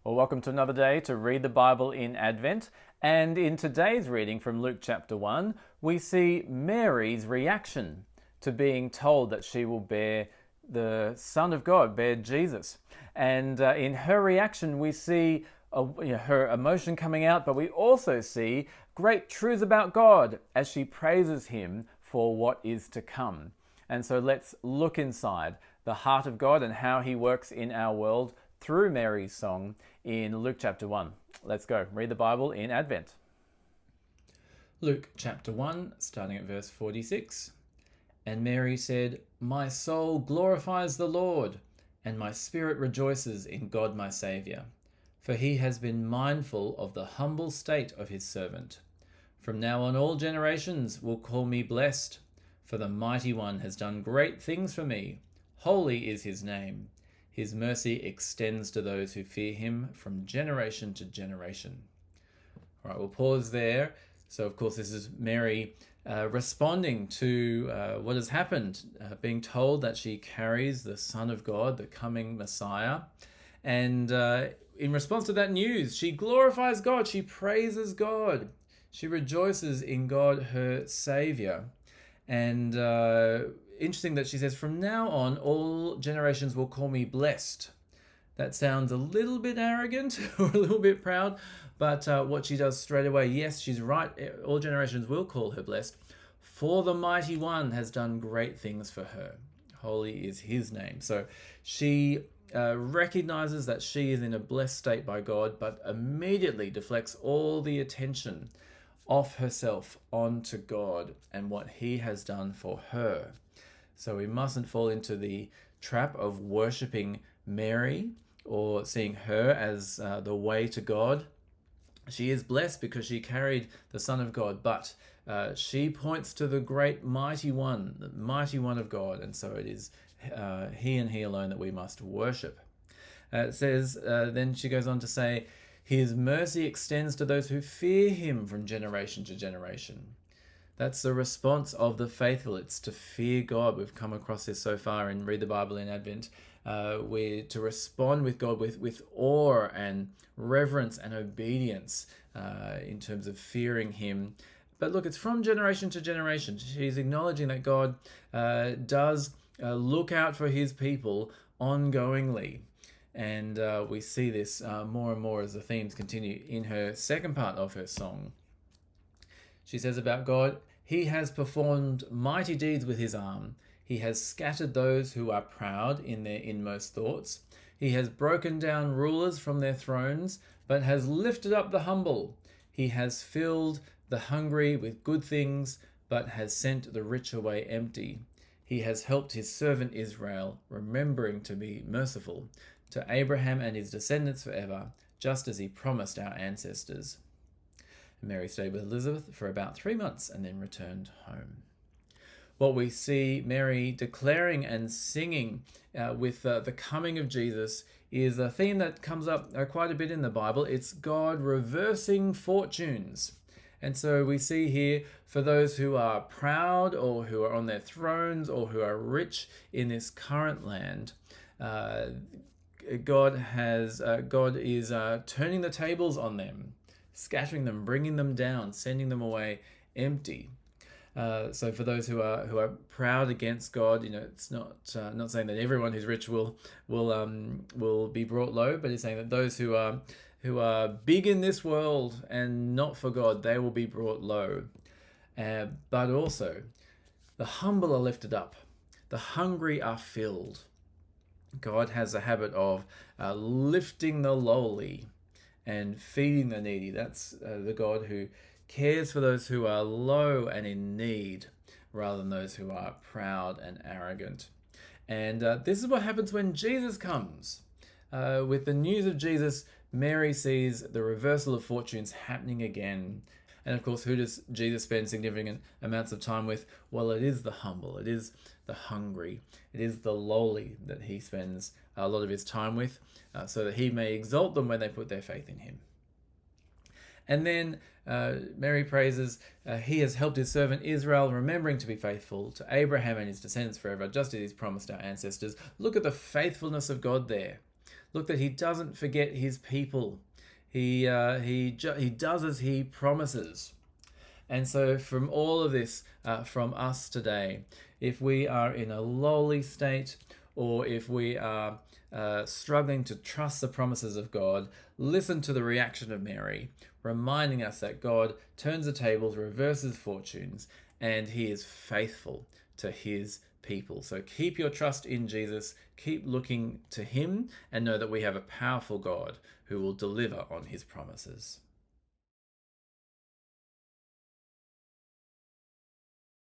Well, welcome to another day to read the Bible in Advent. And in today's reading from Luke chapter 1, we see Mary's reaction to being told that she will bear the Son of God, bear Jesus. And in her reaction, we see her emotion coming out, but we also see great truths about God as she praises him for what is to come. And so let's look inside the heart of God and how he works in our world through Mary's song in Luke chapter 1. Let's go. Read the Bible in Advent. Luke chapter 1, starting at verse 46. And Mary said, "My soul glorifies the Lord, and my spirit rejoices in God my Saviour, for he has been mindful of the humble state of his servant. From now on all generations will call me blessed, for the Mighty One has done great things for me. Holy is his name. His mercy extends to those who fear him from generation to generation." All right, we'll pause there. So, of course, this is Mary responding to what has happened, being told that she carries the Son of God, the coming Messiah. And in response to that news, she glorifies God, she praises God, she rejoices in God, her Saviour. And interesting that she says, "From now on, all generations will call me blessed." That sounds a little bit arrogant or a little bit proud, but what she does straight away, yes, she's right. All generations will call her blessed, for the Mighty One has done great things for her. Holy is his name. So she recognizes that she is in a blessed state by God, but immediately deflects all the attention off herself onto God and what he has done for her. So we mustn't fall into the trap of worshipping Mary or seeing her as the way to God. She is blessed because she carried the Son of God, but she points to the great mighty one, the mighty one of God, and so it is he and he alone that we must worship. It says, then she goes on to say, "His mercy extends to those who fear him from generation to generation." That's the response of the faithful. It's to fear God. We've come across this so far in Read the Bible in Advent. We're to respond with God with awe and reverence and obedience in terms of fearing him. But look, it's from generation to generation. She's acknowledging that God does look out for his people ongoingly. And we see this more and more as the themes continue in her second part of her song. She says about God, "He has performed mighty deeds with his arm. He has scattered those who are proud in their inmost thoughts. He has broken down rulers from their thrones, but has lifted up the humble. He has filled the hungry with good things, but has sent the rich away empty. He has helped his servant Israel, remembering to be merciful to Abraham and his descendants forever, just as he promised our ancestors." Mary stayed with Elizabeth for about 3 months and then returned home. What we see Mary declaring and singing with the coming of Jesus is a theme that comes up quite a bit in the Bible. It's God reversing fortunes. And so we see here, for those who are proud or who are on their thrones or who are rich in this current land, God is turning the tables on them, scattering them, bringing them down, sending them away empty. So for those who are proud against God, it's not saying that everyone who's rich will be brought low, but it's saying that those who are big in this world and not for God, they will be brought low. But also, the humble are lifted up, the hungry are filled. God has a habit of lifting the lowly and feeding the needy. That's the God who cares for those who are low and in need, rather than those who are proud and arrogant. And this is what happens when Jesus comes. With the news of Jesus, Mary sees the reversal of fortunes happening again. And of course, who does Jesus spend significant amounts of time with? Well, it is the humble, it is the hungry, it is the lowly that he spends a lot of his time with, so that he may exalt them when they put their faith in him. And then Mary praises, he has helped his servant Israel, remembering to be faithful to Abraham and his descendants forever, just as he's promised our ancestors. Look at the faithfulness of God there. Look that he doesn't forget his people. He does as he promises. And so, from all of this, from us today, if we are in a lowly state, or if we are struggling to trust the promises of God, listen to the reaction of Mary, reminding us that God turns the tables, reverses fortunes, and he is faithful to his people. So keep your trust in Jesus, keep looking to him, and know that we have a powerful God who will deliver on his promises.